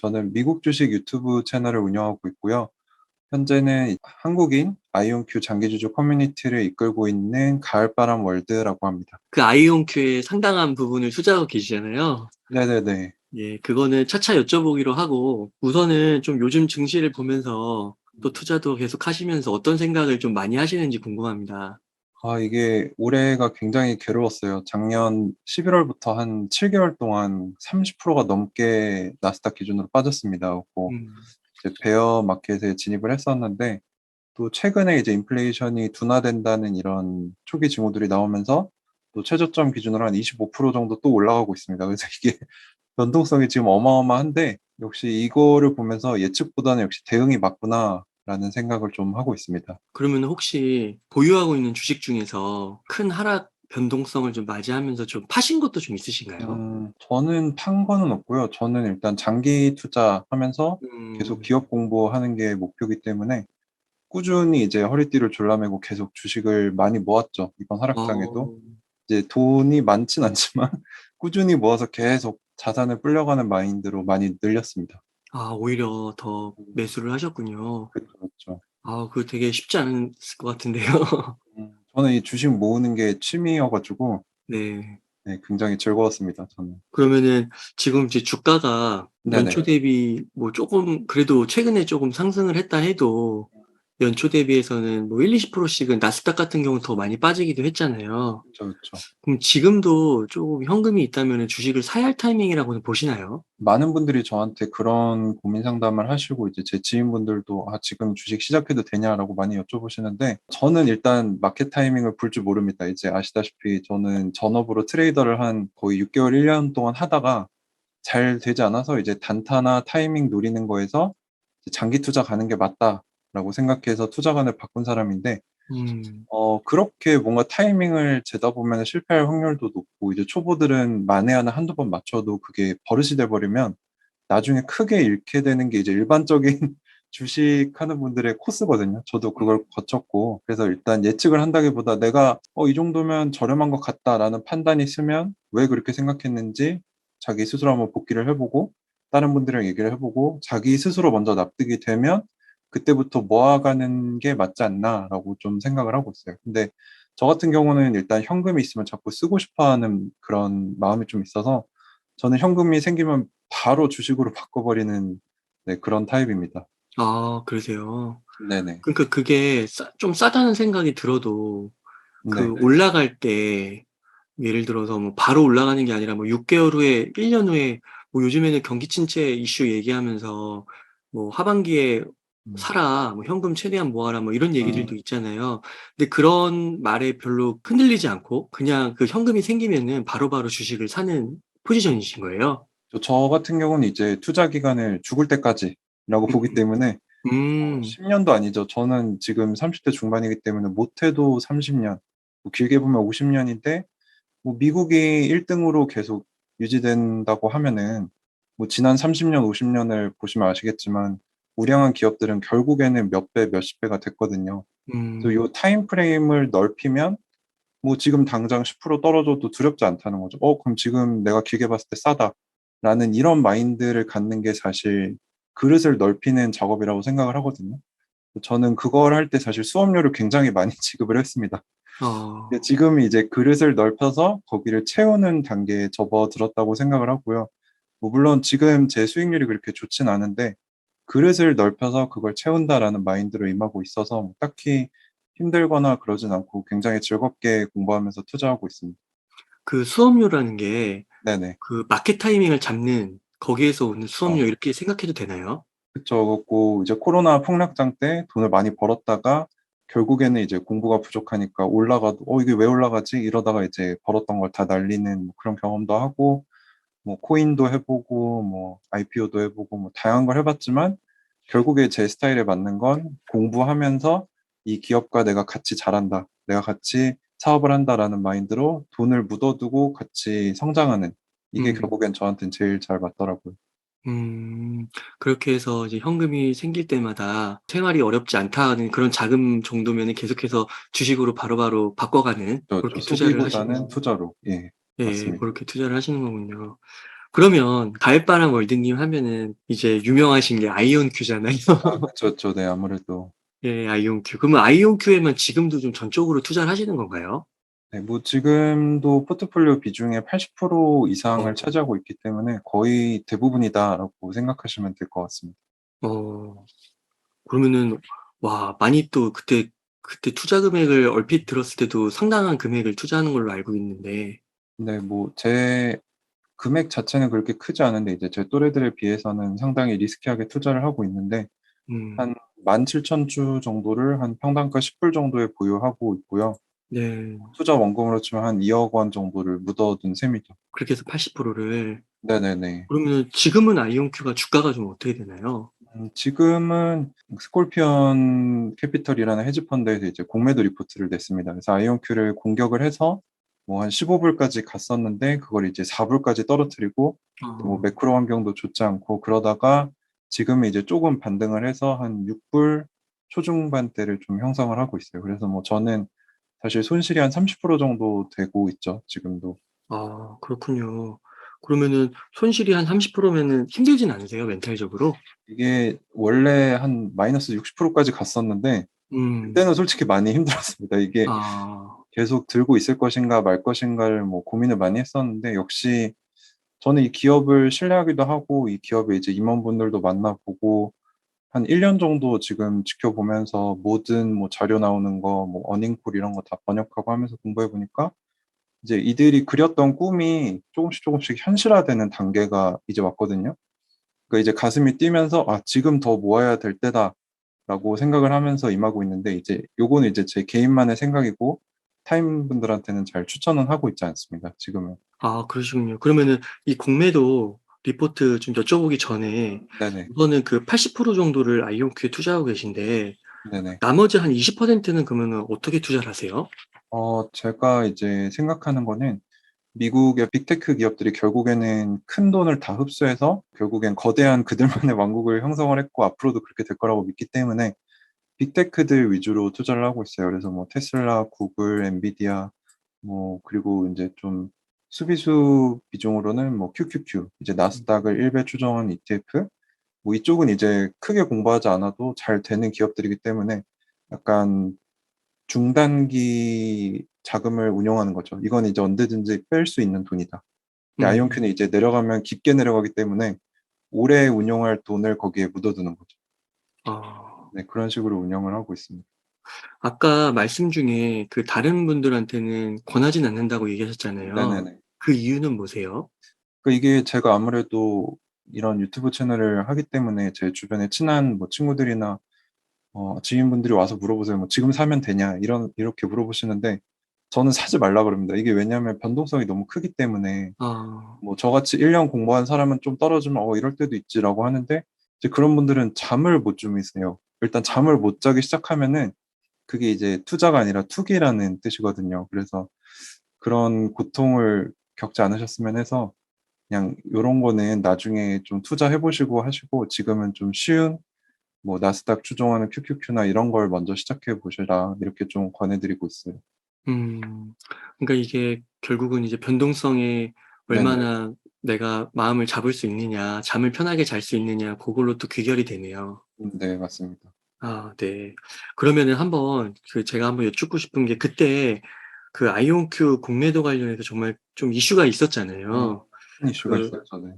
저는 미국 주식 유튜브 채널을 운영하고 있고요. 현재는 한국인 아이온큐 장기주주 커뮤니티를 이끌고 있는 가을바람 월드라고 합니다. 그 아이온큐의 상당한 부분을 투자하고 계시잖아요. 네네네. 예, 그거는 차차 여쭤보기로 하고, 우선은 좀 요즘 증시를 보면서 또 투자도 계속 하시면서 어떤 생각을 좀 많이 하시는지 궁금합니다. 이게 올해가 굉장히 괴로웠어요. 작년 11월부터 한 7개월 동안 30%가 넘게 나스닥 기준으로 빠졌습니다. 그리고 음, 이제 베어 마켓에 진입을 했었는데, 또 최근에 이제 인플레이션이 둔화된다는 이런 초기 징후들이 나오면서 또 최저점 기준으로 한 25% 정도 또 올라가고 있습니다. 그래서 이게 변동성이 지금 어마어마한데 역시 이거를 보면서 예측보다는 역시 대응이 맞구나라는 생각을 좀 하고 있습니다. 그러면 혹시 보유하고 있는 주식 중에서 큰 하락 변동성을 좀 맞이하면서 좀 파신 것도 좀 있으신가요? 저는 판 거는 없고요. 저는 일단 장기 투자하면서 계속 음, 기업 공부하는 게 목표이기 때문에 꾸준히 이제 허리띠를 졸라매고 계속 주식을 많이 모았죠. 이번 하락장에도. 어, 이제 돈이 많진 않지만 꾸준히 모아서 계속 자산을 불려가는 마인드로 많이 늘렸습니다. 오히려 더 음, 매수를 하셨군요. 그렇죠, 그렇죠. 그거 되게 쉽지 않을 것 같은데요. 저는 이 주식 모으는 게 취미여가지고 네. 네, 굉장히 즐거웠습니다. 저는. 그러면은 지금 이제 주가가 연초 네네. 대비 뭐 조금 그래도 최근에 조금 상승을 했다 해도 연초 대비해서는 뭐 1, 20%씩은 나스닥 같은 경우는 더 많이 빠지기도 했잖아요. 그렇죠, 그렇죠. 그럼 지금도 조금 현금이 있다면 주식을 사야 할 타이밍이라고는 보시나요? 많은 분들이 저한테 그런 고민 상담을 하시고 이제 제 지인분들도 지금 주식 시작해도 되냐라고 많이 여쭤보시는데 저는 일단 마켓 타이밍을 볼 줄 모릅니다. 이제 아시다시피 저는 전업으로 트레이더를 한 거의 6개월, 1년 동안 하다가 잘 되지 않아서 이제 단타나 타이밍 노리는 거에서 이제 장기 투자 가는 게 맞다라고 생각해서 투자관을 바꾼 사람인데 음, 그렇게 뭔가 타이밍을 재다 보면 실패할 확률도 높고, 이제 초보들은 만에 하나 한두 번 맞춰도 그게 버릇이 돼버리면 나중에 크게 잃게 되는 게 이제 일반적인 주식 하는 분들의 코스거든요. 저도 그걸 거쳤고, 그래서 일단 예측을 한다기보다 내가 이 정도면 저렴한 것 같다라는 판단이 있으면 왜 그렇게 생각했는지 자기 스스로 한번 복기를 해보고, 다른 분들이랑 얘기를 해보고, 자기 스스로 먼저 납득이 되면 그때부터 모아가는 게 맞지 않나라고 좀 생각을 하고 있어요. 근데 저 같은 경우는 일단 현금이 있으면 자꾸 쓰고 싶어 하는 그런 마음이 좀 있어서 저는 현금이 생기면 바로 주식으로 바꿔버리는 네, 그런 타입입니다. 그러세요. 네네. 그러니까 그게 좀 싸다는 생각이 들어도 그 네. 올라갈 때 예를 들어서 뭐 바로 올라가는 게 아니라 뭐 6개월 후에, 1년 후에 뭐 요즘에는 경기 침체 이슈 얘기하면서 뭐 하반기에 음, 사라, 뭐 현금 최대한 모아라, 뭐 이런 얘기들도 음, 있잖아요. 근데 그런 말에 별로 흔들리지 않고 그냥 그 현금이 생기면은 바로바로 주식을 사는 포지션이신 거예요. 저 같은 경우는 이제 투자 기간을 죽을 때까지라고 보기 음, 때문에 음, 10년도 아니죠. 저는 지금 30대 중반이기 때문에 못해도 30년, 뭐 길게 보면 50년인데 뭐 미국이 1등으로 계속 유지된다고 하면은 뭐 지난 30년, 50년을 보시면 아시겠지만 우량한 기업들은 결국에는 몇 배, 몇십 배가 됐거든요. 그래서 음, 요 타임 프레임을 넓히면 뭐 지금 당장 10% 떨어져도 두렵지 않다는 거죠. 그럼 지금 내가 길게 봤을 때 싸다라는 이런 마인드를 갖는 게 사실 그릇을 넓히는 작업이라고 생각을 하거든요. 저는 그걸 할 때 사실 수업료를 굉장히 많이 지급을 했습니다. 근데 어, 지금 이제 그릇을 넓혀서 거기를 채우는 단계에 접어들었다고 생각을 하고요. 뭐 물론 지금 제 수익률이 그렇게 좋진 않은데 그릇을 넓혀서 그걸 채운다라는 마인드로 임하고 있어서 뭐 딱히 힘들거나 그러진 않고 굉장히 즐겁게 공부하면서 투자하고 있습니다. 그 수업료라는 게 네네. 그 마켓 타이밍을 잡는 거기에서 오는 수업료 어, 이렇게 생각해도 되나요? 그쵸. 고 이제 코로나 폭락장 때 돈을 많이 벌었다가 결국에는 이제 공부가 부족하니까 올라가도 이게 왜 올라가지? 이러다가 이제 벌었던 걸 다 날리는 뭐 그런 경험도 하고 뭐 코인도 해보고 뭐 IPO도 해보고 뭐 다양한 걸 해봤지만 결국에 제 스타일에 맞는 건 공부하면서 이 기업과 내가 같이 잘한다. 내가 같이 사업을 한다라는 마인드로 돈을 묻어두고 같이 성장하는 이게 음. 결국엔 저한테는 제일 잘 맞더라고요. 음. 그렇게 해서 이제 현금이 생길 때마다 생활이 어렵지 않다는 그런 자금 정도면은 계속해서 주식으로 바로바로 바꿔가는 저 그렇게 투자를 하시는 소비보다는 투자로 예, 예, 맞습니다. 그렇게 투자를 하시는 거군요. 그러면 가을바람 월드님 하면은 이제 유명하신 게 아이온큐잖아요. 아, 그쵸. 네, 아무래도. 예, 아이온큐. 그러면 아이온큐에만 지금도 좀 전적으로 투자를 하시는 건가요? 네, 뭐 지금도 포트폴리오 비중의 80% 이상을 어, 차지하고 있기 때문에 거의 대부분이다라고 생각하시면 될 것 같습니다. 어, 그러면은, 와, 많이 또 그때 투자 금액을 얼핏 들었을 때도 상당한 금액을 투자하는 걸로 알고 있는데, 근데 뭐 제 금액 자체는 그렇게 크지 않은데 이제 제 또래들에 비해서는 상당히 리스키하게 투자를 하고 있는데 음, 한 17,000주 정도를 한 평당가 10불 정도에 보유하고 있고요. 네. 투자 원금으로 치면 한 2억 원 정도를 묻어둔 셈이죠. 그렇게 해서 80%를. 네네네. 그러면 지금은 아이온큐가 주가가 좀 어떻게 되나요? 지금은 스콜피언 캐피털이라는 헤지펀드에서 이제 공매도 리포트를 냈습니다. 그래서 아이온큐를 공격을 해서 뭐 한 15불까지 갔었는데 그걸 이제 4불까지 떨어뜨리고 뭐 어, 매크로 환경도 좋지 않고 그러다가 지금은 이제 조금 반등을 해서 한 6불 초중반대를 좀 형성을 하고 있어요. 그래서 뭐 저는 사실 손실이 한 30% 정도 되고 있죠, 지금도. 아, 그렇군요. 그러면은 손실이 한 30%면은 힘들진 않으세요, 멘탈적으로? 이게 원래 한 마이너스 60%까지 갔었는데 음, 그때는 솔직히 많이 힘들었습니다. 이게 아, 계속 들고 있을 것인가 말 것인가를 뭐 고민을 많이 했었는데 역시 저는 이 기업을 신뢰하기도 하고 이 기업의 이제 임원분들도 만나보고 한 1년 정도 지금 지켜보면서 모든 뭐 자료 나오는 거, 뭐 어닝콜 이런 거 다 번역하고 하면서 공부해 보니까 이제 이들이 그렸던 꿈이 조금씩 현실화되는 단계가 이제 왔거든요. 그러니까 이제 가슴이 뛰면서 아, 지금 더 모아야 될 때다라고 생각을 하면서 임하고 있는데 이제 요거는 이제 제 개인만의 생각이고 타인분들한테는 잘 추천은 하고 있지 않습니다. 지금은. 아, 그러시군요. 그러면은 이 공매도 리포트 좀 여쭤보기 전에 네네. 우선은 그 80% 정도를 아이온큐에 투자하고 계신데 네네. 나머지 한 20%는 그러면은 어떻게 투자를 하세요? 제가 이제 생각하는 거는 미국의 빅테크 기업들이 결국에는 큰 돈을 다 흡수해서 결국엔 거대한 그들만의 왕국을 형성을 했고 앞으로도 그렇게 될 거라고 믿기 때문에 빅테크들 위주로 투자를 하고 있어요. 그래서 뭐 테슬라, 구글, 엔비디아, 뭐 그리고 이제 좀 수비수 비중으로는 뭐 QQQ, 이제 나스닥을 1배 추정한 ETF, 뭐 이쪽은 이제 크게 공부하지 않아도 잘 되는 기업들이기 때문에 약간 중단기 자금을 운용하는 거죠. 이건 이제 언제든지 뺄 수 있는 돈이다. 음, 아이온큐는 이제 내려가면 깊게 내려가기 때문에 오래 운용할 돈을 거기에 묻어두는 거죠. 아, 네, 그런 식으로 운영을 하고 있습니다. 아까 말씀 중에 그 다른 분들한테는 권하진 않는다고 얘기하셨잖아요. 네네네. 그 이유는 뭐세요? 이게 제가 아무래도 이런 유튜브 채널을 하기 때문에 제 주변에 친한 뭐 친구들이나 지인분들이 와서 물어보세요. 뭐 지금 사면 되냐? 이렇게 물어보시는데 저는 사지 말라 그럽니다. 이게 왜냐하면 변동성이 너무 크기 때문에 아, 뭐 저같이 1년 공부한 사람은 좀 떨어지면 이럴 때도 있지라고 하는데 이제 그런 분들은 잠을 못 주무세요. 일단 잠을 못 자기 시작하면은 그게 이제 투자가 아니라 투기라는 뜻이거든요. 그래서 그런 고통을 겪지 않으셨으면 해서 그냥 요런 거는 나중에 좀 투자해 보시고 하시고 지금은 좀 쉬운 뭐 나스닥 추종하는 QQQ나 이런 걸 먼저 시작해 보시라 이렇게 좀 권해드리고 있어요. 음, 그러니까 이게 결국은 이제 변동성에 네네. 얼마나 내가 마음을 잡을 수 있느냐, 잠을 편하게 잘 수 있느냐, 그걸로 또 귀결이 되네요. 네, 맞습니다. 아, 네. 그러면은 한번 그 제가 한번 여쭙고 싶은 게 그때 그 아이온큐 공매도 관련해서 정말 좀 이슈가 음, 있었잖아요. 큰 이슈가 그, 있어요, 저는.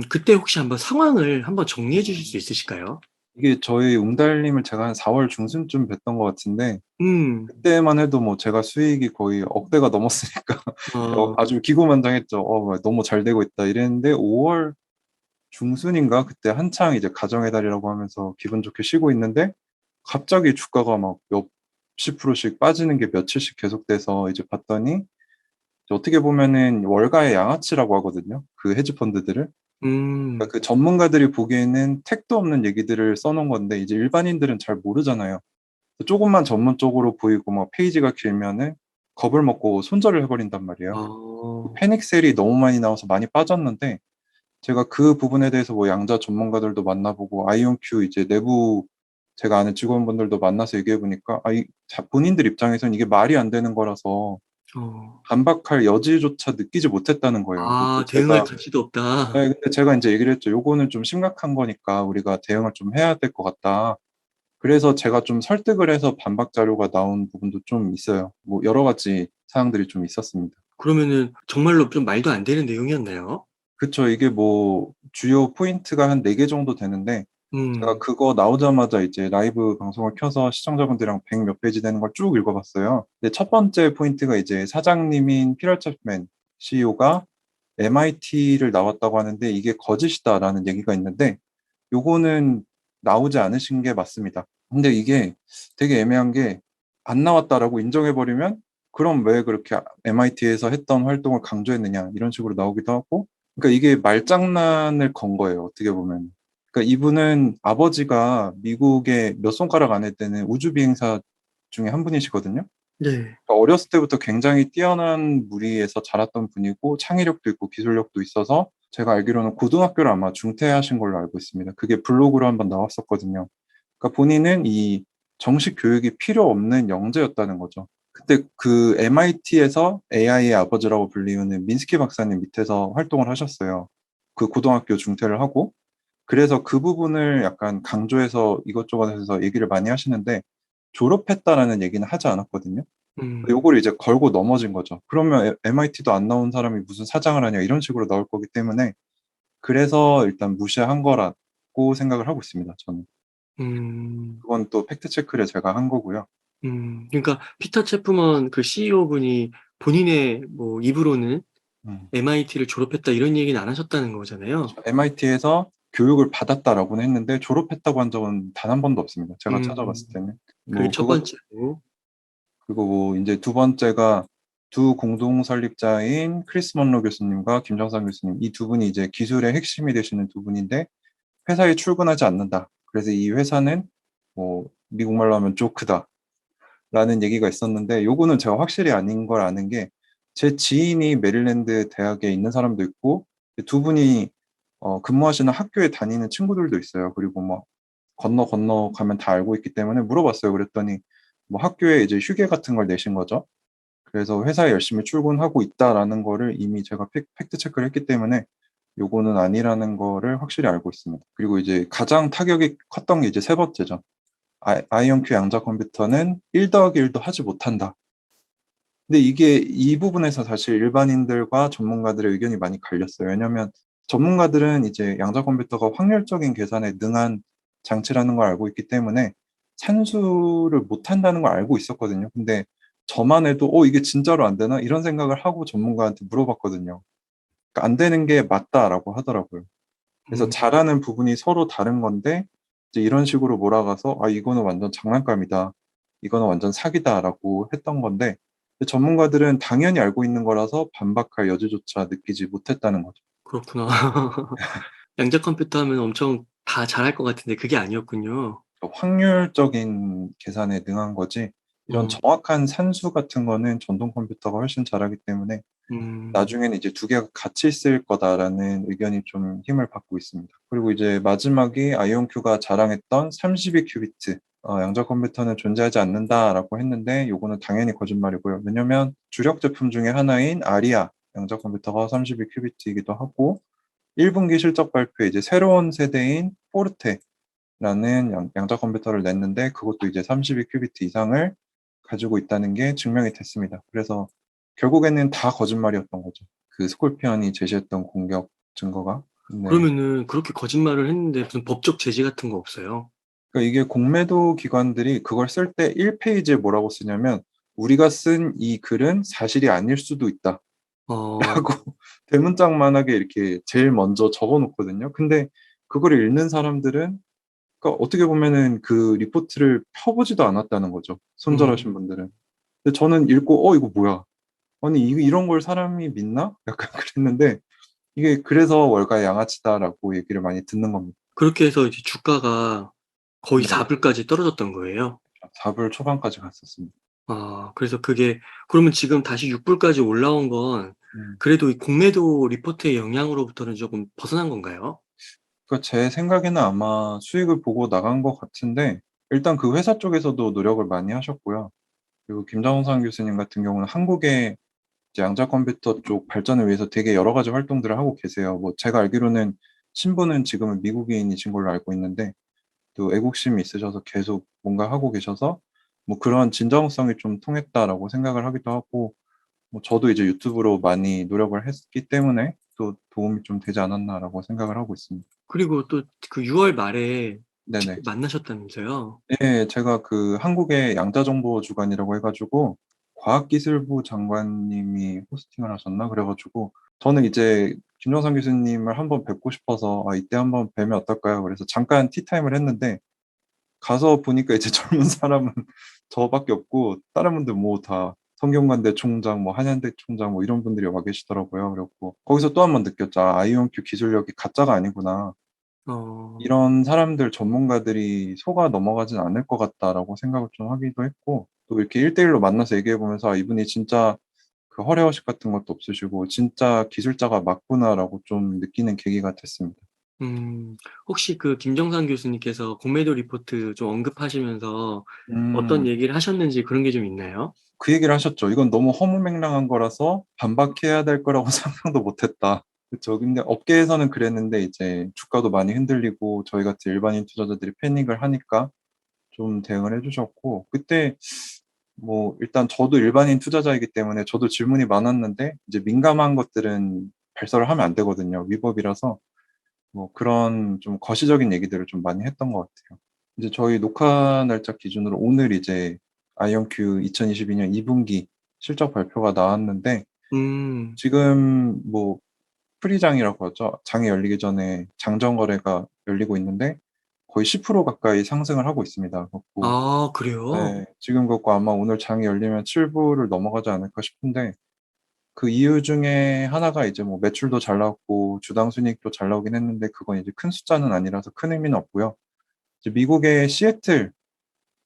그때 혹시 한번 상황을 한번 정리해 주실 수 음, 있으실까요? 이게 저희 웅달님을 제가 한 4월 중순쯤 뵀던 것 같은데 음, 그때만 해도 뭐 제가 수익이 거의 억대가 넘었으니까 어, 아주 기고만장했죠. 너무 잘 되고 있다 이랬는데 5월 중순인가 그때 한창 이제 가정의 달이라고 하면서 기분 좋게 쉬고 있는데 갑자기 주가가 막 몇십 프로씩 빠지는 게 며칠씩 계속돼서 이제 봤더니 이제 어떻게 보면은 월가의 양아치라고 하거든요. 그 헤지 펀드들을. 음, 그러니까 그 전문가들이 보기에는 택도 없는 얘기들을 써놓은 건데 이제 일반인들은 잘 모르잖아요. 조금만 전문적으로 보이고 막 페이지가 길면은 겁을 먹고 손절을 해버린단 말이에요. 어, 패닉셀이 너무 많이 나와서 많이 빠졌는데 제가 그 부분에 대해서 뭐 양자 전문가들도 만나보고 아이온큐 이제 내부 제가 아는 직원분들도 만나서 얘기해 보니까 본인들 입장에서는 이게 말이 안 되는 거라서 어. 반박할 여지조차 느끼지 못했다는 거예요. 그리고 아, 대응할 제가 가치도 없다. 네, 근데 제가 인제 얘기를 했죠. "요거는 좀 심각한 거니까 우리가 대응을 좀 해야 될 것 같다." 그래서 제가 좀 설득을 해서 반박 자료가 나온 부분도 좀 있어요. 뭐 여러 가지 사항들이 좀 있었습니다. 그러면은 정말로 좀 말도 안 되는 내용이었나요? 그쵸. 이게 뭐 주요 포인트가 한 4개 정도 되는데 제가 음. 그거 나오자마자 이제 라이브 방송을 켜서 시청자분들이랑 100 몇 페이지 되는 걸 쭉 읽어 봤어요. 근데 첫 번째 포인트가 이제 사장님인 피터 챕맨 CEO가 MIT를 나왔다고 하는데 "이게 거짓이다."라는 얘기가 있는데 요거는 나오지 않으신 게 맞습니다. 근데 이게 되게 애매한 게 "안 나왔다."라고 인정해 버리면 "그럼 왜 그렇게 MIT에서 했던 활동을 강조했느냐." 이런 식으로 나오기도 하고 그러니까 이게 말장난을 건 거예요, 어떻게 보면. 그러니까 이분은 아버지가 미국의 몇 손가락 안에 드는 우주 비행사 중에 한 분이시거든요. 네. 그러니까 어렸을 때부터 굉장히 뛰어난 무리에서 자랐던 분이고 창의력도 있고 기술력도 있어서 제가 알기로는 고등학교를 아마 중퇴하신 걸로 알고 있습니다. 그게 블로그로 한번 나왔었거든요. 그러니까 본인은 이 정식 교육이 필요 없는 영재였다는 거죠. 그때 그 MIT에서 AI의 아버지라고 불리우는 민스키 박사님 밑에서 활동을 하셨어요. 그 고등학교 중퇴를 하고. 그래서 그 부분을 약간 강조해서 이것저것 해서 얘기를 많이 하시는데 졸업했다라는 얘기는 하지 않았거든요. 음. 요거를 이제 걸고 넘어진 거죠. 그러면 MIT도 안 나온 사람이 무슨 사장을 하냐 이런 식으로 나올 거기 때문에 그래서 일단 무시한 거라고 생각을 하고 있습니다, 저는. 음. 그건 또 팩트 체크를 제가 한 거고요. 그러니까 피터 체프먼 그 CEO 분이 본인의 뭐 입으로는 음. MIT를 졸업했다 이런 얘기는 안 하셨다는 거잖아요. MIT에서 교육을 받았다라고는 했는데 졸업했다고 한 적은 단 한 번도 없습니다. 제가 음. 찾아봤을 때는. 그게 뭐 첫 그것 번째고. 그리고 뭐 인제 두 번째가 두 공동 설립자인 크리스 먼로 교수님과 김정삼 교수님 이 두 분이 이제 기술의 핵심이 되시는 두 분인데 "회사에 출근하지 않는다. 그래서 이 회사는 뭐 미국말로 하면 조크다."라는 얘기가 있었는데 요거는 제가 확실히 아닌 걸 아는 게 제 지인이 메릴랜드 대학에 있는 사람도 있고 두 분이 근무하시는 학교에 다니는 친구들도 있어요. 그리고 뭐 건너 가면 다 알고 있기 때문에 물어봤어요. 그랬더니 뭐 학교에 이제 휴게 같은 걸 내신 거죠. 그래서 "회사에 열심히 출근하고 있다."라는 거를 이미 제가 팩트 체크를 했기 때문에 요거는 아니라는 거를 확실히 알고 있습니다. 그리고 이제 가장 타격이 컸던 게 이제 세 번째죠. "아이온큐 양자 컴퓨터는 1 더하기 1도 하지 못한다." 근데 이게 이 부분에서 사실 일반인들과 전문가들의 의견이 많이 갈렸어요. 왜냐면 전문가들은 이제 양자 컴퓨터가 확률적인 계산에 능한 장치라는 걸 알고 있기 때문에 산수를 못한다는 걸 알고 있었거든요. 근데 저만 해도 '어 이게 진짜로 안 되나?' 이런 생각을 하고 전문가한테 물어봤거든요. 그러니까 "안 되는 게 맞다."라고 하더라고요. 그래서 음. 잘하는 부분이 서로 다른 건데 이제 이런 식으로 몰아가서 "아 이거는 완전 장난감이다. 이거는 완전 사기다."라고 했던 건데 근데 전문가들은 당연히 알고 있는 거라서 반박할 여지조차 느끼지 못했다는 거죠. 그렇구나. 양자 컴퓨터 하면 엄청 다 잘할 것 같은데 그게 아니었군요. 확률적인 계산에 능한 거지 이런 어. 정확한 산수 같은 거는 전동 컴퓨터가 훨씬 잘하기 때문에 음. 나중에는 이제 두 개가 같이 쓸 거다라는 의견이 좀 힘을 받고 있습니다. 그리고 이제 마지막이 아이온큐가 자랑했던 32 큐비트 양자 컴퓨터는 존재하지 않는다라고 했는데 요거는 당연히 거짓말이고요. 왜냐면 주력 제품 중에 하나인 아리아 양자 컴퓨터가 32 큐비트이기도 하고 1 분기 실적 발표에 이제 새로운 세대인 포르테라는 양자 컴퓨터를 냈는데 그것도 이제 32 큐비트 이상을 가지고 있다는 게 증명이 됐습니다. 그래서 결국에는 다 거짓말이었던 거죠. 그 스콜피언이 제시했던 공격 증거가. 네. 그러면은 그렇게 거짓말을 했는데 무슨 법적 제재 같은 거 없어요? 그러니까 이게 공매도 기관들이 그걸 쓸 때 1 페이지에 뭐라고 쓰냐면 "우리가 쓴 이 글은 사실이 아닐 수도 있다."라고 어. 대문짝만하게 이렇게 제일 먼저 적어 놓거든요. 근데 그거를 읽는 사람들은 그러니까 어떻게 보면은 그 리포트를 펴 보지도 않았다는 거죠, 음. 손절하신 분들은. 근데 저는 읽고 '어 이거 뭐야? 아니 이런 걸 사람이 믿나?' 약간 그랬는데 이게 그래서 "월가의 양아치다."라고 얘기를 많이 듣는 겁니다. 그렇게 해서 이제 주가가 거의 네. 4 불까지 떨어졌던 거예요? 4불 초반까지 갔었습니다. 아, 그래서 그게 그러면 지금 다시 6 불까지 올라온 건 음. 그래도 이 공매도 리포트의 영향으로부터는 조금 벗어난 건가요? 그러니까 제 생각에는 아마 수익을 보고 나간 것 같은데 일단 그 회사 쪽에서도 노력을 많이 하셨고요. 그리고 김정선 교수님 같은 경우는 한국의 이제 양자 컴퓨터 쪽 발전을 위해서 되게 여러 가지 활동들을 하고 계세요. 뭐 제가 알기로는 신부는 지금은 미국인이신 걸로 알고 있는데 또 애국심이 있으셔서 계속 뭔가 하고 계셔서 뭐 그런 진정성이 좀 통했다라고 생각을 하기도 하고 뭐 저도 이제 유튜브로 많이 노력을 했기 때문에 또 도움이 좀 되지 않았나라고 생각을 하고 있습니다. 그리고 또 그 6월 말에 네네. 직접 만나셨다면서요? 예, 제가 그 한국의 양자정보주간이라고 해가지고 과학기술부 장관님이 호스팅을 하셨나? 그래가지고 저는 이제 김정선 교수님을 한번 뵙고 싶어서 아, 이때 한번 뵈면 어떨까요? 그래서 잠깐 티타임을 했는데 가서 보니까 이제 젊은 사람은 저밖에 없고 다른 분들 뭐 다 성균관대 총장, 뭐 한양대 총장 뭐 이런 분들이 와 계시더라고요. 그래갖고 거기서 또 한 번 느꼈죠. 아, 아이온큐 기술력이 가짜가 아니구나. 어. 이런 사람들 전문가들이 속아 넘어가진 않을 것 같다라고 생각을 좀 하기도 했고 또 이렇게 1대1로 만나서 얘기해 보면서 아, 이분이 진짜 그 허례허식 같은 것도 없으시고 진짜 기술자가 맞구나라고 좀 느끼는 계기가 됐습니다. 음. 혹시 그 김정상 교수님께서 공매도 리포트 좀 언급하시면서 어떤 음, 얘기를 하셨는지 그런 게 좀 있나요? 그 얘기를 하셨죠. 이건 너무 허무맹랑한 거라서 반박해야 될 거라고 상상도 못했다. 그렇죠. 근데 업계에서는 그랬는데 이제 주가도 많이 흔들리고 저희 같은 일반인 투자자들이 패닉을 하니까 좀 대응을 해주셨고 그때 뭐 일단 저도 일반인 투자자이기 때문에 저도 질문이 많았는데 이제 민감한 것들은 발설을 하면 안 되거든요. 위법이라서 뭐 그런 좀 거시적인 얘기들을 좀 많이 했던 것 같아요. 이제 저희 녹화 날짜 기준으로 오늘 이제 아이온큐 2022년 2분기 실적 발표가 나왔는데 음. 지금 뭐 프리장이라고 하죠. 장이 열리기 전에 장전 거래가 열리고 있는데 거의 10% 가까이 상승을 하고 있습니다. 그래갖고 아 그래요? 네, 지금 그거 아마 오늘 장이 열리면 7부를 넘어가지 않을까 싶은데 그 이유 중에 하나가 이제 뭐 매출도 잘 나왔고 주당 순이익도 잘 나오긴 했는데 그건 이제 큰 숫자는 아니라서 큰 의미는 없고요. 이제 미국의 시애틀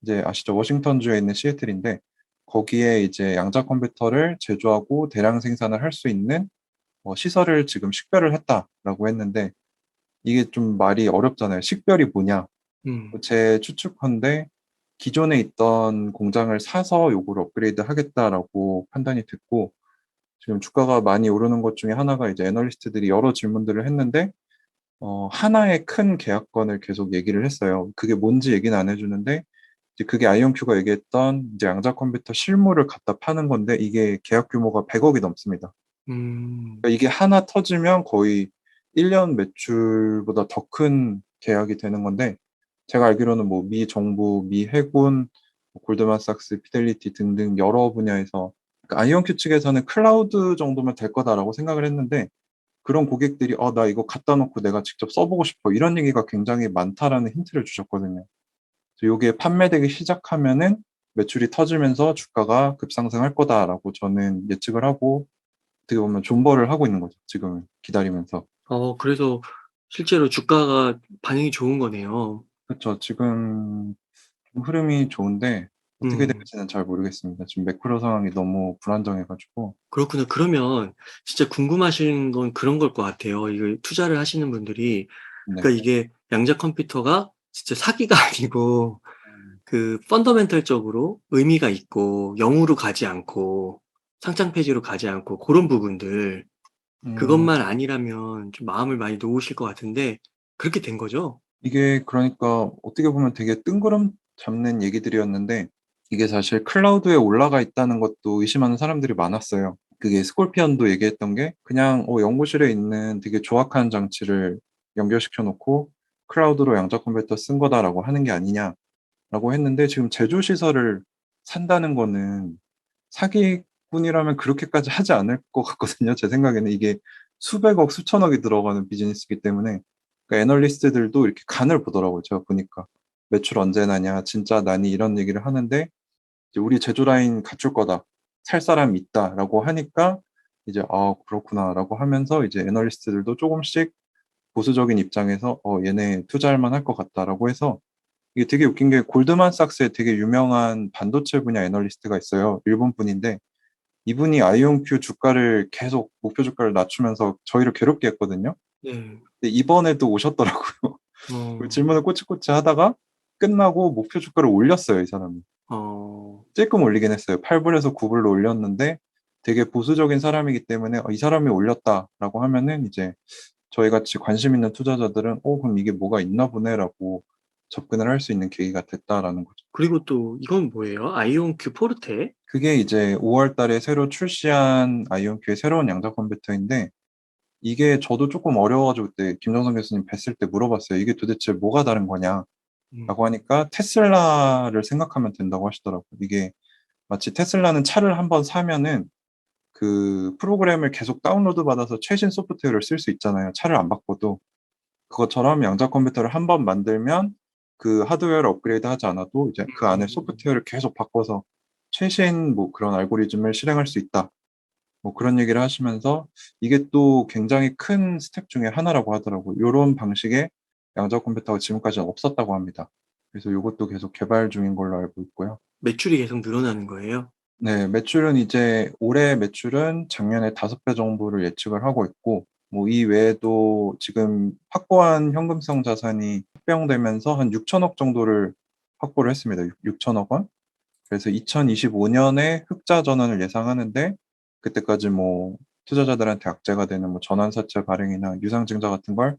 이제 아시죠? 워싱턴주에 있는 시애틀인데 거기에 이제 양자 컴퓨터를 제조하고 대량 생산을 할 수 있는 시설을 지금 식별을 했다라고 했는데 이게 좀 말이 어렵잖아요. 식별이 뭐냐? 음. 제 추측컨대 기존에 있던 공장을 사서 요거를 업그레이드 하겠다라고 판단이 됐고 지금 주가가 많이 오르는 것 중에 하나가 이제 애널리스트들이 여러 질문들을 했는데 하나의 큰 계약건을 계속 얘기를 했어요. 그게 뭔지 얘기는 안 해주는데 이제 그게 아이온큐가 얘기했던 이제 양자 컴퓨터 실물을 갖다 파는 건데 이게 계약 규모가 100억이 넘습니다. 음. 그러니까 이게 하나 터지면 거의 1년 매출보다 더 큰 계약이 되는 건데 제가 알기로는 뭐 미 정부, 미 해군, 뭐 골드만삭스, 피델리티 등등 여러 분야에서 그러니까 아이온큐 측에서는 클라우드 정도면 될 거다라고 생각을 했는데 그런 고객들이 나 이거 갖다 놓고 내가 직접 써보고 싶어 이런 얘기가 굉장히 많다라는 힌트를 주셨거든요. 그래서 이게 판매되기 시작하면은 매출이 터지면서 주가가 급상승할 거다라고 저는 예측을 하고 어떻게 보면 존버를 하고 있는 거죠. 지금은 기다리면서. 그래서 실제로 주가가 반응이 좋은 거네요. 그렇죠. 지금 좀 흐름이 좋은데 어떻게 음. 될지는 잘 모르겠습니다. 지금 매크로 상황이 너무 불안정해가지고. 그렇구나. 그러면 진짜 궁금하신 건 그런 걸 것 같아요. 이거 투자를 하시는 분들이 네. 그러니까 이게 양자 컴퓨터가 진짜 사기가 아니고 음, 그 펀더멘털적으로 의미가 있고 영으로 가지 않고 상장 폐지로 가지 않고 고런 부분들 음, 그것만 아니라면 좀 마음을 많이 놓으실 것 같은데 그렇게 된 거죠? 이게 그러니까 어떻게 보면 되게 뜬구름 잡는 얘기들이었는데 이게 사실 클라우드에 올라가 있다는 것도 의심하는 사람들이 많았어요. 그게 스콜피언도 얘기했던 게 그냥 연구실에 있는 되게 조악한 장치를 연결시켜 놓고 클라우드로 양자 컴퓨터 쓴 거다라고 하는 게 아니냐라고 했는데 지금 제조 시설을 산다는 거는 사기꾼이라면 그렇게까지 하지 않을 것 같거든요. 제 생각에는 이게 수백억, 수천억이 들어가는 비즈니스이기 때문에 그러니까 애널리스트들도 이렇게 간을 보더라고요. 제가 보니까 매출 언제 나냐, 진짜 나니 이런 얘기를 하는데 이제 우리 제조 라인 갖출 거다, 살 사람 있다라고 하니까 이제 그렇구나라고 하면서 이제 애널리스트들도 조금씩 보수적인 입장에서 얘네 투자할 만할 것 같다라고 해서 이게 되게 웃긴 게 골드만삭스에 되게 유명한 반도체 분야 애널리스트가 있어요. 일본 분인데 이분이 아이온큐 주가를 계속 목표 주가를 낮추면서 저희를 괴롭게 했거든요. 네. 근데 이번에도 오셨더라고요. 어. 질문을 꼬치꼬치 하다가 끝나고 목표 주가를 올렸어요, 이 사람이. 어, 찔끔 올리긴 했어요. 8불에서 9불로 올렸는데 되게 보수적인 사람이기 때문에 이 사람이 올렸다라고 하면은 이제 저희 같이 관심 있는 투자자들은 그럼 이게 뭐가 있나 보네라고 접근을 할 수 있는 계기가 됐다라는 거죠. 그리고 또 이건 뭐예요? 아이온큐 포르테? 그게 이제 5월 달에 새로 출시한 아이온큐의 새로운 양자 컴퓨터인데 이게 저도 조금 어려워가지고 그때 김정선 교수님 뵀을 때 물어봤어요. 이게 도대체 뭐가 다른 거냐라고 음, 하니까 테슬라를 생각하면 된다고 하시더라고요. 이게 마치 테슬라는 차를 한번 사면은 그 프로그램을 계속 다운로드 받아서 최신 소프트웨어를 쓸 수 있잖아요. 차를 안 바꿔도. 그것처럼 양자 컴퓨터를 한번 만들면 그 하드웨어를 업그레이드 하지 않아도 이제 그 안에 음, 소프트웨어를 계속 바꿔서 최신 뭐 그런 알고리즘을 실행할 수 있다. 뭐 그런 얘기를 하시면서 이게 또 굉장히 큰 스텝 중에 하나라고 하더라고요. 이런 방식의 양자 컴퓨터가 지금까지는 없었다고 합니다. 그래서 이것도 계속 개발 중인 걸로 알고 있고요. 매출이 계속 늘어나는 거예요? 네, 매출은 이제 올해 매출은 작년에 5배 정도를 예측을 하고 있고, 뭐 이 외에도 지금 확보한 현금성 자산이 합병되면서 한 6천억 정도를 확보를 했습니다. 6천억 원. 그래서 2025년에 흑자 전환을 예상하는데, 그때까지 뭐 투자자들한테 악재가 되는 뭐 전환사채 발행이나 유상증자 같은 걸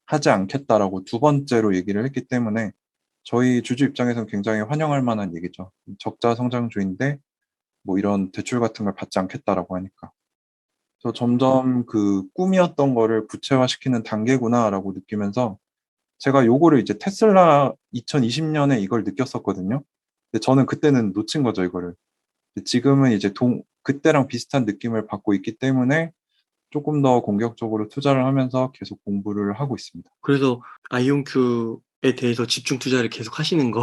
하지 않겠다라고 두 번째로 얘기를 했기 때문에 저희 주주 입장에서는 굉장히 환영할 만한 얘기죠. 적자 성장주인데 뭐 이런 대출 같은 걸 받지 않겠다라고 하니까. 그래서 점점 그 꿈이었던 거를 구체화시키는 단계구나라고 느끼면서 제가 요거를 이제 테슬라 2020년에 이걸 느꼈었거든요. 근데 저는 그때는 놓친 거죠, 이거를. 근데 지금은 이제 그때랑 비슷한 느낌을 받고 있기 때문에 조금 더 공격적으로 투자를 하면서 계속 공부를 하고 있습니다. 그래서 아이온큐에 대해서 집중 투자를 계속 하시는 거.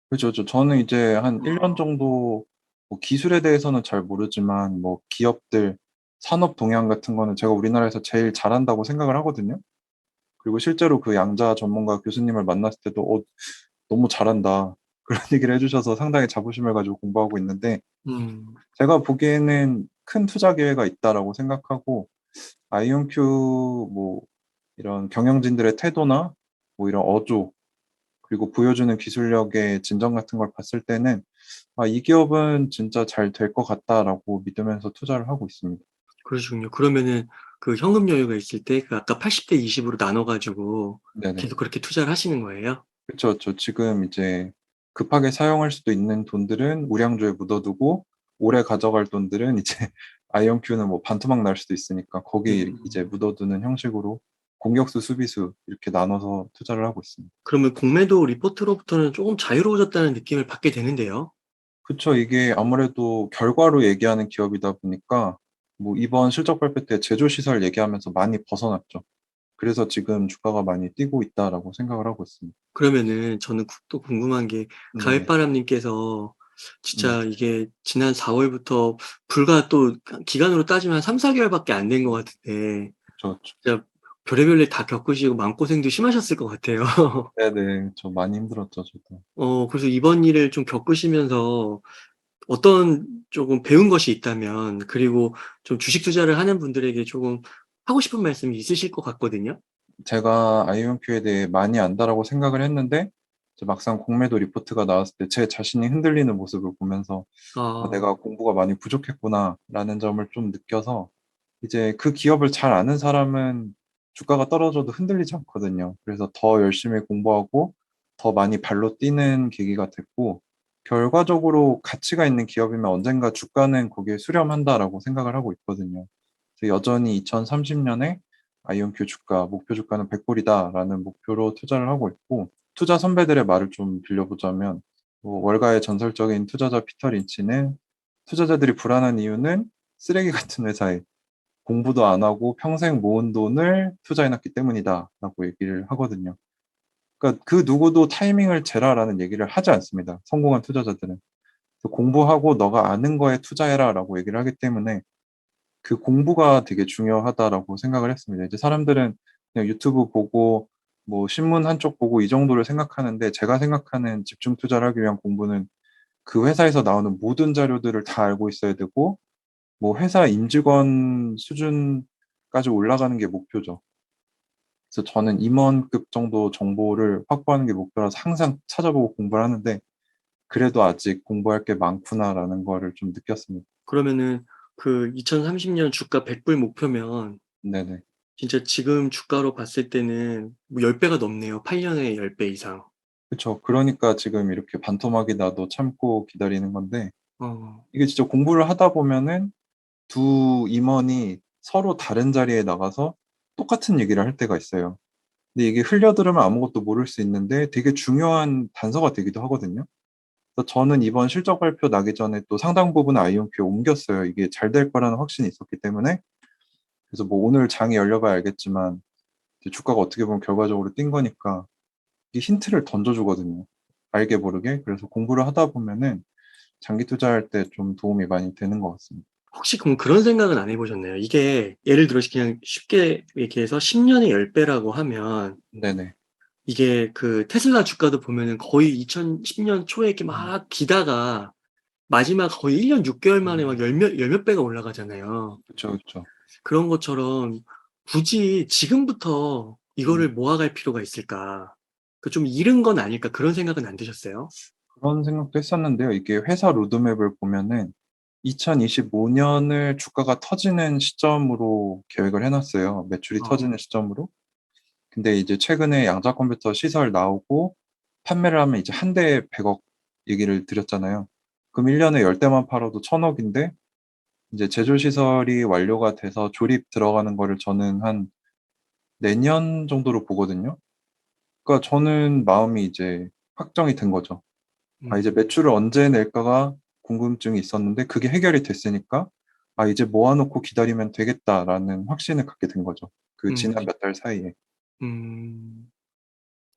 그렇죠. 저는 이제 한 1년 어, 정도 뭐 기술에 대해서는 잘 모르지만 뭐 기업들 산업 동향 같은 거는 제가 우리나라에서 제일 잘한다고 생각을 하거든요. 그리고 실제로 그 양자 전문가 교수님을 만났을 때도 너무 잘한다. 그런 얘기를 해주셔서 상당히 자부심을 가지고 공부하고 있는데 음, 제가 보기에는 큰 투자 기회가 있다라고 생각하고 아이온큐 뭐 이런 경영진들의 태도나 뭐 이런 어조 그리고 보여주는 기술력의 진정 같은 걸 봤을 때는 이 기업은 진짜 잘 될 것 같다라고 믿으면서 투자를 하고 있습니다. 그러시군요. 그러면은 그 현금 여유가 있을 때 그 아까 80대 20으로 나눠 가지고 네네. 계속 그렇게 투자를 하시는 거예요? 그렇죠. 저 지금 이제 급하게 사용할 수도 있는 돈들은 우량주에 묻어두고 오래 가져갈 돈들은 이제 아이언큐는 뭐 반토막 날 수도 있으니까 거기 이제 음. 묻어두는 형식으로 공격수, 수비수 이렇게 나눠서 투자를 하고 있습니다. 그러면 공매도 리포트로부터는 쪼금 자유로워졌다는 느낌을 받게 되는데요. 그쵸. 이게 아무래도 결과로 얘기하는 기업이다 보니까 뭐 이번 실적 발표 때 제조시설 얘기하면서 많이 벗어났죠. 그래서 지금 주가가 많이 뛰고 있다라고 생각을 하고 있습니다. 그러면은 저는 또 궁금한 게 네네. 가을바람 님께서 네. 진짜 이게 지난 4 월부터 불과 또 기간으로 따지면 한 3-4 개월밖에 안 된 것 같은데 그쵸, 그쵸. 진짜 별의별 일 다 겪으시고 마음고생도 심하셨을 것 같아요. 네네. 저 많이 힘들었죠, 저도. 그래서 이번 일을 좀 겪으시면서 어떤 조금 배운 것이 있다면 그리고 좀 주식 투자를 하는 분들에게 조금 하고 싶은 말씀이 있으실 것 같거든요. 제가 아이온큐에 대해 많이 안다라고 생각을 했는데 이제 막상 공매도 리포트가 나왔을 때 제 자신이 흔들리는 모습을 보면서 아. 내가 공부가 많이 부족했구나라는 점을 좀 느껴서 이제 그 기업을 잘 아는 사람은 주가가 떨어져도 흔들리지 않거든요. 그래서 더 열심히 공부하고 더 많이 발로 뛰는 계기가 됐고 결과적으로 가치가 있는 기업이면 언젠가 주가는 거기에 수렴한다라고 생각을 하고 있거든요. 그래서 여전히 2030년에 아이온큐 주가, 목표 주가는 100불이다라는 목표로 투자를 하고 있고 투자 선배들의 말을 좀 빌려보자면 뭐 월가의 전설적인 투자자 피터 린치는 투자자들이 불안한 이유는 쓰레기 같은 회사에 공부도 안 하고 평생 모은 돈을 투자해놨기 때문이다라고 얘기를 하거든요. 그러니까 그 누구도 타이밍을 재라라는 얘기를 하지 않습니다. 성공한 투자자들은. 그래서 공부하고 너가 아는 거에 투자해라라고 얘기를 하기 때문에 그 공부가 되게 중요하다라고 생각을 했습니다. 이제 사람들은 그냥 유튜브 보고 뭐 신문 한쪽 보고 이 정도를 생각하는데 제가 생각하는 집중 투자를 하기 위한 공부는 그 회사에서 나오는 모든 자료들을 다 알고 있어야 되고 뭐 회사 임직원 수준까지 올라가는 게 목표죠. 그래서 저는 임원급 정도 정보를 확보하는 게 목표라서 항상 찾아보고 공부를 하는데 그래도 아직 공부할 게 많구나라는 거를 좀 느꼈습니다. 그러면은 그 2030년 주가 100불 목표면 네네. 진짜 지금 주가로 봤을 때는 뭐 10배가 넘네요. 8년에 10배 이상. 그쵸. 그러니까 지금 이렇게 반토막이 나도 참고 기다리는 건데, 어. 이게 진짜 공부를 하다 보면은 두 임원이 서로 다른 자리에 나가서 똑같은 얘기를 할 때가 있어요. 근데 이게 흘려들으면 아무것도 모를 수 있는데 되게 중요한 단서가 되기도 하거든요. 그래서 저는 이번 실적 발표 나기 전에 또 상당 부분 아이온큐에 옮겼어요. 이게 잘 될 거라는 확신이 있었기 때문에. 그래서 뭐 오늘 장이 열려봐야 알겠지만 이제 주가가 어떻게 보면 결과적으로 뛴 거니까 이게 힌트를 던져주거든요. 알게 모르게. 그래서 공부를 하다 보면은 장기 투자할 때 좀 도움이 많이 되는 것 같습니다. 혹시 그럼 그런 생각은 안 해보셨나요? 이게 예를 들어서 그냥 쉽게 얘기해서 10년에 10배라고 하면 네네. 이게 그 테슬라 주가도 보면은 거의 2010년 초에 이렇게 음, 막 기다가 마지막 거의 1년 6개월 만에 막 음, 열몇 배가 올라가잖아요. 그쵸, 그쵸. 그런 것처럼 굳이 지금부터 음, 이거를 모아갈 필요가 있을까? 그 좀 이른 건 아닐까? 그런 생각은 안 드셨어요? 그런 생각도 했었는데요. 이게 회사 로드맵을 보면은 2025년을 주가가 터지는 시점으로 계획을 해놨어요. 매출이 어, 터지는 시점으로. 근데 이제 최근에 양자 컴퓨터 시설 나오고 판매를 하면 이제 한 대에 100억 얘기를 드렸잖아요. 그럼 1년에 10대만 팔아도 1000억인데 이제 제조 시설이 완료가 돼서 조립 들어가는 거를 저는 한 내년 정도로 보거든요. 그러니까 저는 마음이 이제 확정이 된 거죠. 아, 이제 음, 매출을 언제 낼까가 궁금증이 있었는데 그게 해결이 됐으니까 아, 이제 모아놓고 기다리면 되겠다라는 확신을 갖게 된 거죠. 그 음, 지난 몇 달 사이에. 음.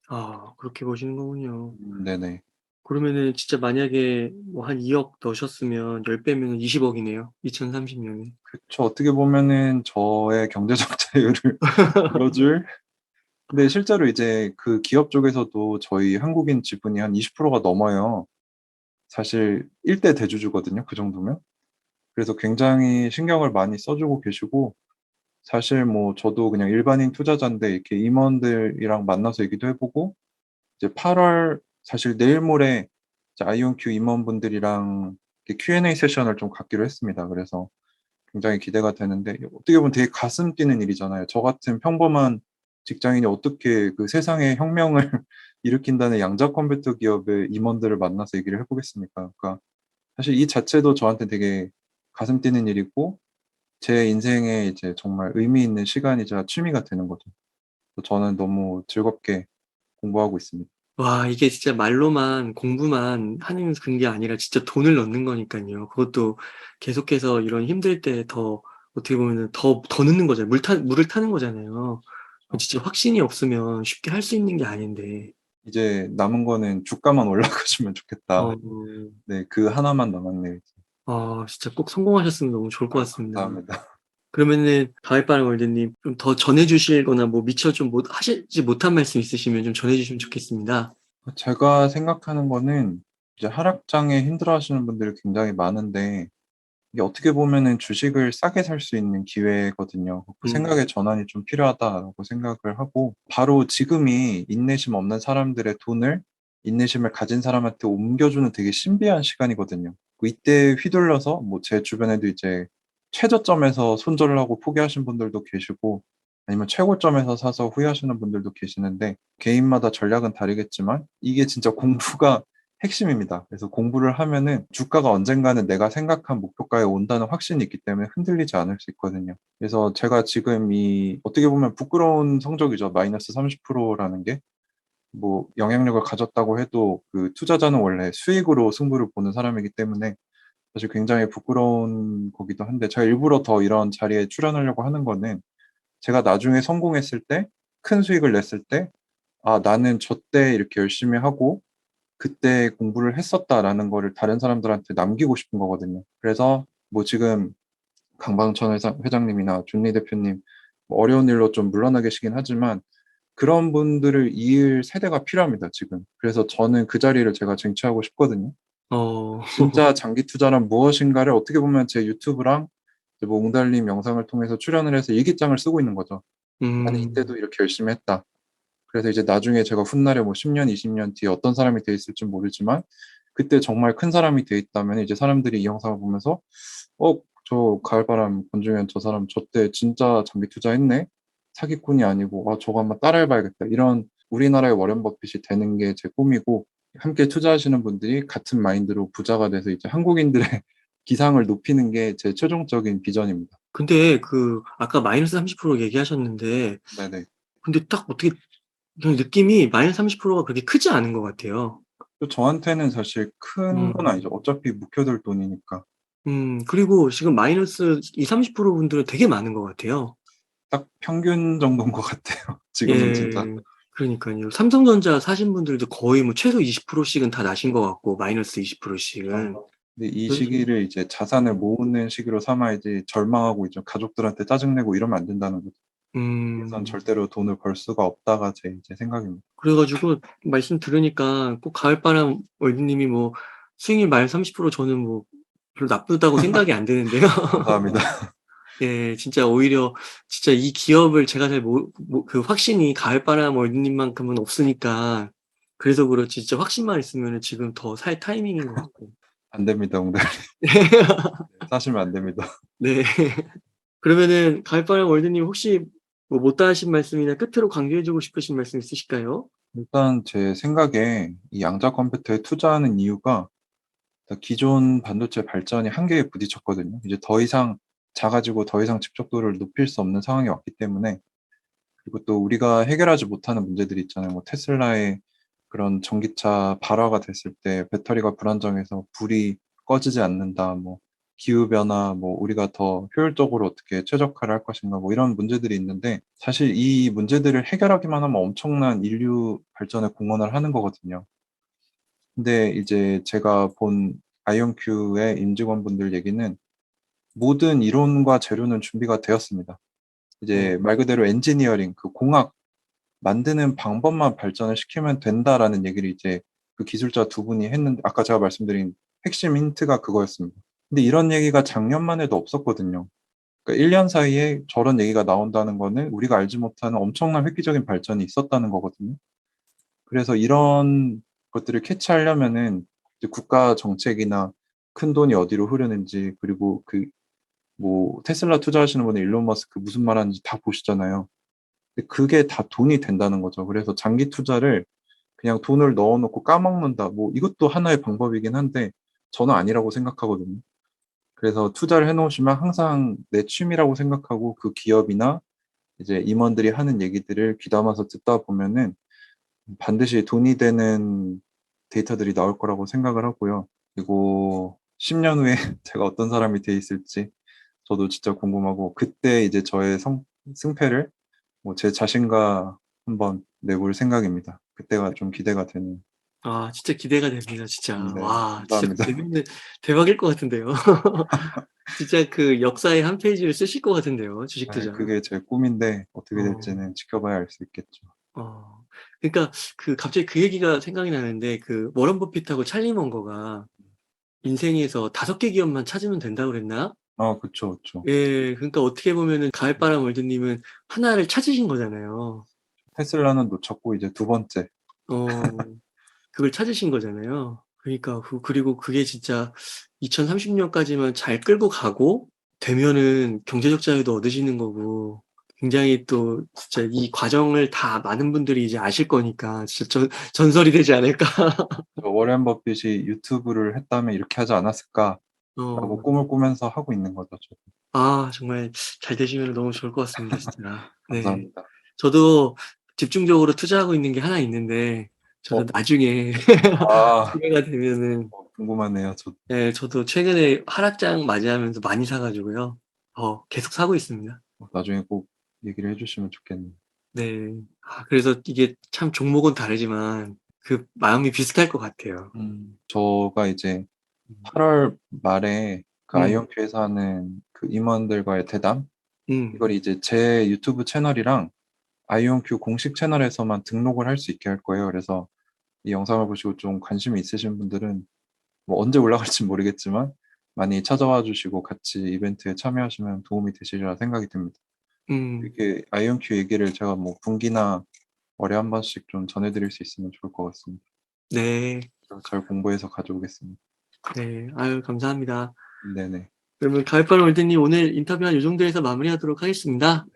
아, 그렇게 보시는 거군요. 네네. 그러면은 진짜 만약에 뭐 한 2억 넣으셨으면 10배면 20억이네요. 2030년에. 그쵸. 어떻게 보면은 저의 경제적 자유를 이뤄줄. 근데 실제로 이제 그 기업 쪽에서도 저희 한국인 지분이 한 20%가 넘어요. 사실 1대 대주주거든요. 그 정도면. 그래서 굉장히 신경을 많이 써주고 계시고, 사실 뭐 저도 그냥 일반인 투자자인데 이렇게 임원들이랑 만나서 얘기도 해보고, 이제 8월, 사실 내일 모레 이제 아이온큐 임원분들이랑 이렇게 Q&A 세션을 좀 갖기로 했습니다. 그래서 굉장히 기대가 되는데, 어떻게 보면 되게 가슴 뛰는 일이잖아요. 저 같은 평범한 직장인이 어떻게 그 세상에 혁명을 일으킨다는 양자 컴퓨터 기업의 임원들을 만나서 얘기를 해보겠습니까? 그러니까 사실 이 자체도 저한테 되게 가슴 뛰는 일이고, 제 인생에 이제 정말 의미 있는 시간이자 취미가 되는 거죠. 그래서 저는 너무 즐겁게 공부하고 있습니다. 와, 이게 진짜 말로만 공부만 하는 게 아니라 진짜 돈을 넣는 거니까요. 그것도 계속해서 이런 힘들 때 더 어떻게 보면은 더 넣는 거잖아요. 물을 타는 거잖아요. 진짜 확신이 없으면 쉽게 할 수 있는 게 아닌데. 이제 남은 거는 주가만 올라가주면 어, 좋겠다. 네, 그 하나만 남았네요. 이제. 진짜 꼭 성공하셨으면 너무 좋을 것 아, 같습니다. 감사합니다. 그러면은 가을바람 월드님 좀 더 전해주실거나 뭐 미처 좀 하시지 못한 말씀 있으시면 좀 전해주시면 좋겠습니다. 제가 생각하는 거는 이제 하락장에 힘들어하시는 분들이 굉장히 많은데 이게 어떻게 보면은 주식을 싸게 살 수 있는 기회거든요. 그 음, 생각의 전환이 좀 필요하다라고 생각을 하고 바로 지금이 인내심 없는 사람들의 돈을 인내심을 가진 사람한테 옮겨주는 되게 신비한 시간이거든요. 이때 휘둘려서 뭐 제 주변에도 이제 최저점에서 손절하고 포기하신 분들도 계시고 아니면 최고점에서 사서 후회하시는 분들도 계시는데 개인마다 전략은 다르겠지만 이게 진짜 공부가 핵심입니다. 그래서 공부를 하면은 주가가 언젠가는 내가 생각한 목표가에 온다는 확신이 있기 때문에 흔들리지 않을 수 있거든요. 그래서 제가 지금 이 어떻게 보면 부끄러운 성적이죠. 마이너스 30%라는 게 뭐 영향력을 가졌다고 해도 그 투자자는 원래 수익으로 승부를 보는 사람이기 때문에 사실 굉장히 부끄러운 거기도 한데 제가 일부러 더 이런 자리에 출연하려고 하는 거는 제가 나중에 성공했을 때 큰 수익을 냈을 때 아, 나는 저 때 이렇게 열심히 하고 그때 공부를 했었다라는 거를 다른 사람들한테 남기고 싶은 거거든요. 그래서 뭐 지금 강방천 회장님이나 존리 대표님 뭐 어려운 일로 좀 물러나 계시긴 하지만 그런 분들을 이을 세대가 필요합니다, 지금. 그래서 저는 그 자리를 제가 쟁취하고 싶거든요. 어, 진짜 장기 투자란 무엇인가를 어떻게 보면 제 유튜브랑 이제 뭐 웅달림 영상을 통해서 출연을 해서 일기장을 쓰고 있는 거죠. 나는 음, 이때도 이렇게 열심히 했다. 그래서 이제 나중에 제가 훗날에 뭐 10년, 20년 뒤에 어떤 사람이 돼 있을지 모르지만 그때 정말 큰 사람이 돼 있다면 이제 사람들이 이 영상을 보면서 저 가을바람 권중현 저 사람 저때 진짜 장기 투자했네? 사기꾼이 아니고 저거 한번 따라해봐야겠다. 이런 우리나라의 워렌 버핏이 되는 게 제 꿈이고 함께 투자하시는 분들이 같은 마인드로 부자가 돼서 이제 한국인들의 기상을 높이는 게 제 최종적인 비전입니다. 근데 아까 마이너스 30% 얘기하셨는데, 네네. 근데 딱 어떻게, 그냥 느낌이 마이너스 30%가 그렇게 크지 않은 것 같아요. 또 저한테는 사실 큰 건 음, 아니죠. 어차피 묵혀둘 돈이니까. 그리고 지금 마이너스 2, 30% 분들은 되게 많은 것 같아요. 딱 평균 정도인 것 같아요. 지금은 진짜. 예, 그러니까요. 삼성전자 사신 분들도 거의 뭐 최소 20%씩은 다 나신 것 같고, 마이너스 20%씩은. 근데 이 그래서, 시기를 이제 자산을 모으는 시기로 삼아야지 절망하고 이제 가족들한테 짜증내고 이러면 안 된다는 거죠. 여기선 음, 절대로 돈을 벌 수가 없다가 제 이제 생각입니다. 그래가지고 말씀 들으니까 꼭 가을바람 월드님이 뭐 수익률 마이너스 30% 저는 뭐 별로 나쁘다고 생각이 안 드는데요. 감사합니다. 예, 진짜 오히려 진짜 이 기업을 제가 잘 확신이 가을바람 월드님만큼은 없으니까 그래서 그렇지 진짜 확신만 있으면 지금 더 살 타이밍인 것 같고. 안 됩니다, 옹달이. 사시면 안 됩니다. 네. 그러면은 가을바람 월드님 혹시 뭐 못다 하신 말씀이나 끝으로 강조해주고 싶으신 말씀 있으실까요? 일단 제 생각에 이 양자 컴퓨터에 투자하는 이유가 기존 반도체 발전이 한계에 부딪혔거든요. 이제 더 이상 작아지고 더 이상 집적도를 높일 수 없는 상황이 왔기 때문에 그리고 또 우리가 해결하지 못하는 문제들이 있잖아요. 뭐 테슬라의 그런 전기차 발화가 됐을 때 배터리가 불안정해서 불이 꺼지지 않는다. 뭐 기후변화, 뭐 우리가 더 효율적으로 어떻게 최적화를 할 것인가, 뭐 이런 문제들이 있는데 사실 이 문제들을 해결하기만 하면 엄청난 인류 발전에 공헌을 하는 거거든요. 근데 이제 제가 본 아이온큐의 임직원분들 얘기는 모든 이론과 재료는 준비가 되었습니다. 어, 이제 말 그대로 엔지니어링, 그 공학 만드는 방법만 발전을 시키면 된다라는 얘기를 이제 그 기술자 두 분이 했는데 아까 제가 말씀드린 핵심 힌트가 그거였습니다. 근데 이런 얘기가 작년만 해도 없었거든요. 그러니까 1년 사이에 저런 얘기가 나온다는 거는 우리가 알지 못하는 엄청난 획기적인 발전이 있었다는 거거든요. 그래서 이런 것들을 캐치하려면은 이제 국가 정책이나 큰 돈이 어디로 흐르는지 그리고 그 뭐 테슬라 투자하시는 분은 일론 머스크 무슨 말하는지 다 보시잖아요. 근데 그게 다 돈이 된다는 거죠. 그래서 장기 투자를 그냥 돈을 넣어놓고 까먹는다. 뭐 이것도 하나의 방법이긴 한데 저는 아니라고 생각하거든요. 그래서 투자를 해놓으시면 항상 내 취미라고 생각하고 그 기업이나 이제 임원들이 하는 얘기들을 귀담아서 듣다 보면은 반드시 돈이 되는 데이터들이 나올 거라고 생각을 하고요. 그리고 10년 후에 제가 어떤 사람이 돼 있을지 저도 진짜 궁금하고 그때 이제 저의 승패를 뭐 제 자신과 한번 내볼 생각입니다. 그때가 좀 기대가 되는. 아, 진짜 기대가 됩니다, 진짜. 네, 와, 진짜 감사합니다. 재밌는, 대박일 것 같은데요. 진짜 역사의 한 페이지를 쓰실 것 같은데요, 주식 네, 투자. 그게 제 꿈인데 어떻게 어, 될지는 지켜봐야 알 수 있겠죠. 그러니까 갑자기 그 얘기가 생각이 나는데 워런 버핏하고 찰리 먼거가 인생에서 5개 기업만 찾으면 된다고 그랬나? 그쵸, 그쵸. 예, 그러니까 어떻게 보면은 가을바람 월드님은 하나를 찾으신 거잖아요. 테슬라는 놓쳤고 이제 두 번째. 어, 그걸 찾으신 거잖아요. 그러니까 그리고 그게 진짜 2030년까지만 잘 끌고 가고 되면은 경제적 자유도 얻으시는 거고 굉장히 또 진짜 이 과정을 다 많은 분들이 이제 아실 거니까 진짜 전설이 되지 않을까. 저 워렌 버핏이 유튜브를 했다면 이렇게 하지 않았을까라고 어, 꿈을 꾸면서 하고 있는 거죠. 저도. 아, 정말 잘 되시면 너무 좋을 것 같습니다, 진짜. 네. 감사합니다. 저도 집중적으로 투자하고 있는 게 하나 있는데 저도 어, 나중에 아, 기회가 되면은 궁금하네요. 네, 저도 최근에 하락장 맞이하면서 많이 사가지고요. 계속 사고 있습니다. 나중에 꼭 얘기를 해주시면 좋겠네요. 네. 그래서 이게 참 종목은 다르지만 그 마음이 비슷할 것 같아요. 저가 이제 음, 8월 말에 그 음, 아이온큐에서 하는 그 임원들과의 대담 음, 이걸 이제 제 유튜브 채널이랑 아이온큐 공식 채널에서만 등록을 할 수 있게 할 거예요. 그래서 이 영상을 보시고 좀 관심이 있으신 분들은 뭐 언제 올라갈지 모르겠지만 많이 찾아와 주시고 같이 이벤트에 참여하시면 도움이 되시리라 생각이 듭니다. 음. 이렇게 아이온큐 얘기를 제가 뭐 분기나 월에 한 번씩 좀 전해드릴 수 있으면 좋을 것 같습니다. 네. 잘 공부해서 가져오겠습니다. 네. 아유, 감사합니다. 네네. 그러면 가을바람 월드님 오늘 인터뷰 한 요 정도에서 마무리하도록 하겠습니다.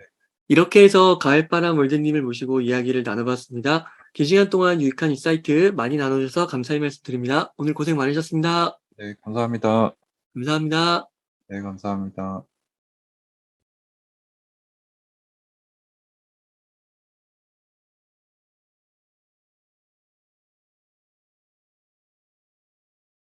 이렇게 해서 가을바람 월드님을 모시고 이야기를 나눠봤습니다. 긴 시간 동안 유익한 인사이트 많이 나눠주셔서 감사의 말씀 드립니다. 오늘 고생 많으셨습니다. 네, 감사합니다. 감사합니다. 네, 감사합니다.